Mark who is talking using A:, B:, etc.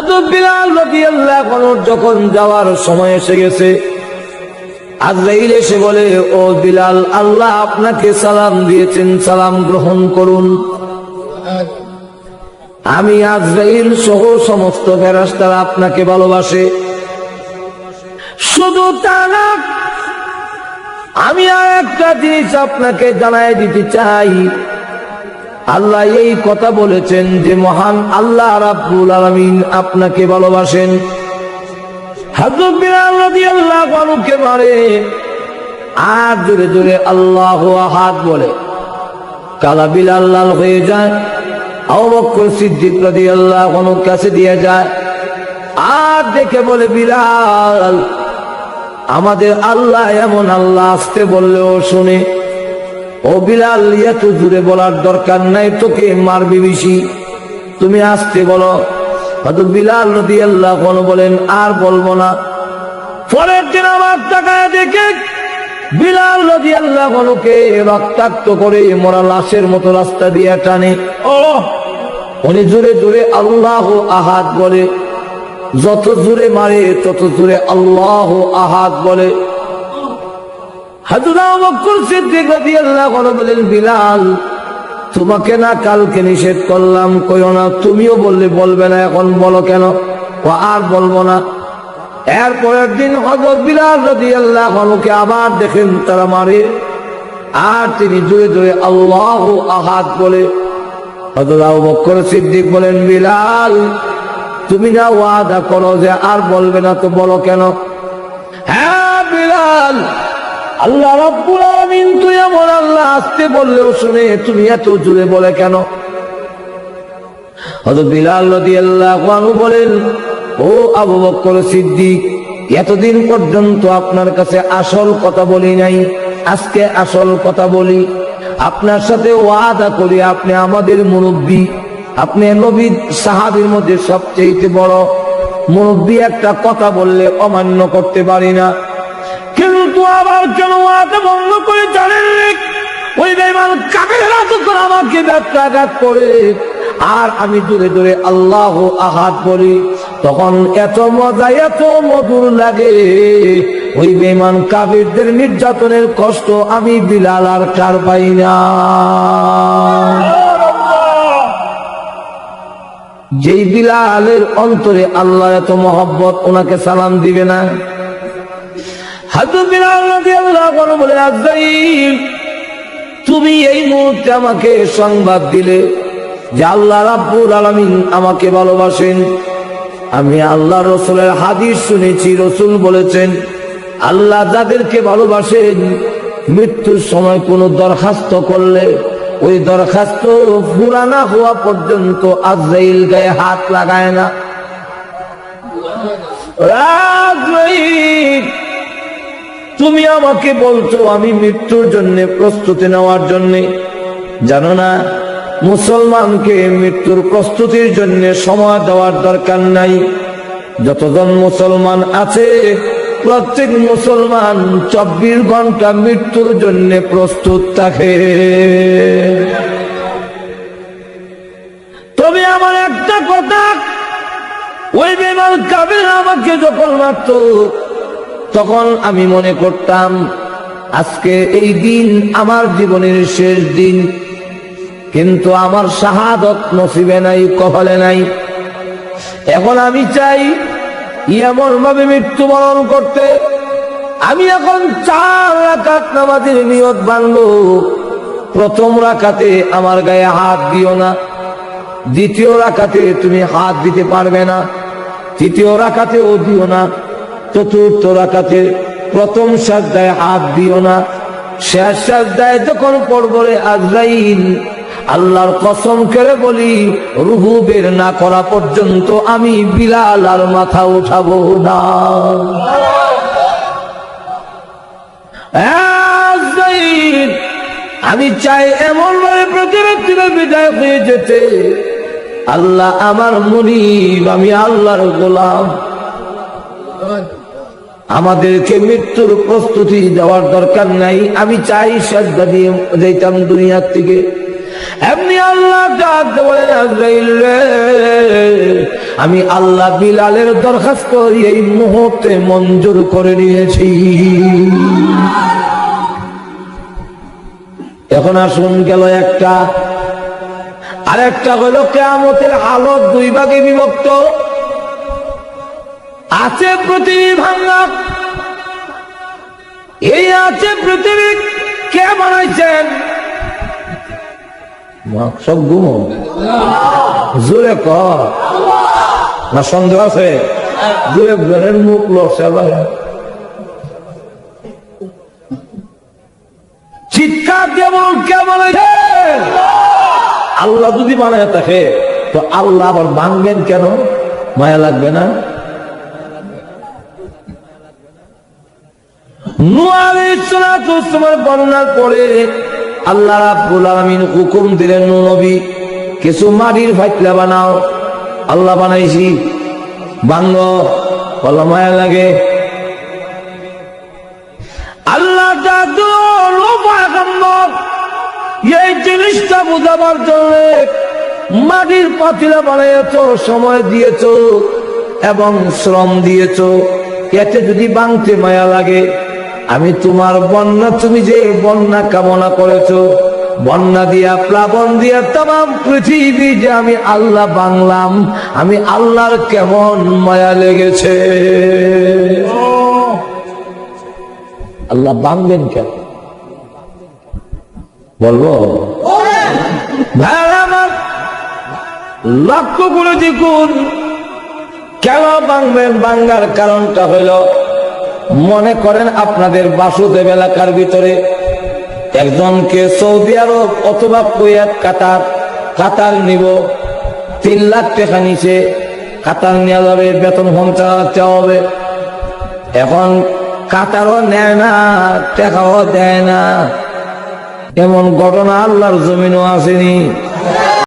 A: হযরত বিলাল রাদিয়াল্লাহু আনহু যখন যাওয়ার সময় এসে গেছে, আজরাইল এসে বলে, ও বিলাল, আল্লাহ আপনাকে সালাম দিয়েছেন, সালাম গ্রহণ করুন। আমি আজরাইল সহ সমস্ত ফেরেশতারা আপনাকে ভালোবাসে। শুধু তা না, আমি আর একটা জিনিস আপনাকে জানাই দিতে চাই। আল্লাহ এই কথা বলেছেন যে মহান আল্লাহ রাব্বুল আলামিন আপনাকে ভালোবাসেন। হযরত বিলাল রাদিয়াল্লাহু আনহুকে মারে আর জোরে জোরে আল্লাহু আহাদ বলে। কালা বিলাল লাল হয়ে যায়। আবু বকর সিদ্দিক রাদিয়াল্লাহু আনহুর কাছে দিয়ে যায় আর দেখে বলে, বিলাল, আমাদের আল্লাহ এমন আল্লাহ, আসতে বললেও শুনে। ও বিলাল, এত জোরে বলার দরকার নাই, তোকে মারবি বেশি, তুমি আসতে বলো। হযরত বিলাল রাদিয়াল্লাহু আনহু বলেন, আর বলবো না। পরের দিন আবার তাকায় দেখে বিলাল রাদিয়াল্লাহু আনহুকে রক্তাক্ত করে মরা লাশের মতো রাস্তা দিয়ে টানে। উনি জোরে জোরে আল্লাহু আহাদ বলে। যত জোরে মারে তত জোরে আল্লাহু আহাদ বলে। হযরত আবু বকর সিদ্দিক রাদিয়াল্লাহু আনহু বলেন, বিলাল, তোমাকে না কালকে নিষেধ করলাম কইও না, তুমিও বললে বলবে না, এখন বলো কেন? ও আর বলবো না। এরপরের দিন হযরত বিলাল রাদিয়াল্লাহু আনহুকে আবার দেখেন তারা মারে আর তিনি জোরে জোরে আল্লাহু আহাদ বলে। হযরত আবু বকর সিদ্দিক বলেন, বিলাল, তুমি না ওয়াদা করো যে আর বলবে না, তো বলো কেন? হ্যাঁ বিলাল, আল্লাহ রাব্বুল আলামিন তুই এমন আল্লাহ, আসতে বললেও শুনে, তুমি এত জোরে বলে কেন? হযরত বিলাল রাদিয়াল্লাহু আনহু বলেন, ও আবু বকর সিদ্দিক, এতদিন পর্যন্ত আপনার কাছে আসল কথা বলি নাই, আজকে আসল কথা বলি। আপনার সাথে ওয়াদা করি, আপনি আমাদের মুরব্বী, আপনি নবীর সাহাবীর মধ্যে সবচেয়ে বড় মুরব্বী। একটা কথা বললে অমান্য করতে পারি না, কিন্তু আবার কেন ওয়াদা ভঙ্গ করে জানেন? ওই বেঈমান কাফেররা যখন আমাকে ব্যত্যাঘাত করে আর আমি জোরে জোরে আল্লাহু আহাদ বলি, তখন এত মজা, এত মধুর লাগে। ওই বেঈমান কাফেরদের নির্যাতনের কষ্ট আমি বিলাল আর কার পাই না। যেই বিলালের অন্তরে আল্লাহ এত মহব্বত, ওনাকে সালাম দিবে না? হযরত বিলাল রাদিয়াল্লাহু আনহু বলে, আজরাইল, তুমি এই মুহূর্তে আমাকে সংবাদ দিলে যে আল্লাহ রাব্বুল আলামিন আমাকে ভালোবাসেন। আমি আল্লাহ রাসূলের হাদিস শুনেছি, রাসূল বলেছেন, আল্লাহ যাদেরকে ভালোবাসেন মৃত্যুর সময় কোনো দরখাস্ত করলে ওই দরখাস্ত পুরা না হওয়া পর্যন্ত আজরাইল গায়ে হাত লাগায় না। আজরাইল, তুমি আমাকে বলছো আমি মৃত্যুর জন্য প্রস্তুতি নেওয়ার জন্য। জানো না, মুসলমানকে মৃত্যুর প্রস্তুতির জন্য সময় দেওয়ার দরকার নাই। যতজন মুসলমান আছে প্রত্যেক মুসলমান 24 ঘন্টা মৃত্যুর জন্য প্রস্তুত থাকে। তবে আমার একটা কথা, ওই বেঈমান কাফের আমাকে যখন মারত তখন আমি মনে করতাম আজকে এই দিন আমার জীবনের শেষ দিন, কিন্তু আমার শাহাদত নসিবে নাই, কপালে নাই। এখন আমি চাই এমন ভাবে মৃত্যুবরণ করতে। আমি এখন 4 রাকাত নামাজের নিয়ত বাঁধব। প্রথম রাকাতে আমার গায়ে হাত দিও না, দ্বিতীয় রাকাতে তুমি হাত দিতে পারবে না, তৃতীয় রাকাতেও দিও না, চতুর্থ রাকাতে প্রথম সাজদায় হাত দিও না, শেষ সাজদায় যখন পড়বরে আজরাইল, আল্লাহর কসম করে বলি, রূহ বের না করা পর্যন্ত আমি বিলাল আর মাথা উঠাবো না। আজরাইল, আমি চাই এমন ভাবে প্রতিরোধ বিদায় হয়ে যেতে, আল্লাহ আমার মুনিব, আমি আল্লাহর গোলাম। আমাদেরকে মৃত্যুর প্রস্তুতি দেওয়ার দরকার নাই। আমি চাই সাজদা দিয়ে যাইতাম দুনিয়ার থেকে। এমনি আল্লাহ ডাক বলেন, আজরাইল রে, আমি আল্লাহ বিলালের দরখাস্ত এই মুহূর্তে মঞ্জুর করে নিয়েছি। এখন আসুন, গেল একটা। আরেকটা হলো কিয়ামতের হালত দুই ভাগে বিভক্ত আছে। পৃথিবী ভাঙা, এই আছে পৃথিবী কে বানাইছেন? সব গুম জোরে কর না, সন্দেহ আছে? জোরে ঘরের মুখ লড়ছে, চিৎকার দিয়ে বলুন কে বানাইছেন? আল্লাহ যদি বানায় থাকে তো আল্লাহ আবার ভাঙবেন কেন? মায়া লাগবে না? নূহ আলাইহিস সালাতু ওয়াস সালাম বন্যার পরে আল্লাহ রাব্বুল আলামিন হুকুম দিলেন, নূহ নবী কিছু মাটির ফাইতলা বানাও। আল্লাহ বানাইছি, ভাঙো, বলো মায়া লাগে। আল্লাহ এই জিনিসটা বুঝাবার জন্য মাটির পাতিলা বানাইছ, সময় দিয়েছ এবং শ্রম দিয়েছ। এতে যদি ভাঙতে মায়া লাগে, আমি তোমার বন্যা, তুমি যে বন্যা কামনা করেছো, বন্যা দিয়া প্লাবন দিয়া তাম পৃথিবী যে আমি আল্লাহ বাংলাম, আমি আল্লাহর কেমন মায়া লেগেছে। আল্লাহ ভাঙবেন কেন বলবো? আমার লক্ষ্য করে দেখুন, কেন ভাঙবেন? ভাঙার কারণটা হইল, মনে করেন আপনাদের বাসুদেব এলাকার ভিতরে একজনকে সৌদি আরব অথবা কুয়েত, কাতার নিব, 3 লাখ টাকা নিচে কাতার নেওয়া যাবে, বেতন পৌঁছাতে হবে। এখন কাতারও নেয় না, টাকাও দেয় না, এমন ঘটনা আল্লাহর জমিনও আসেনি।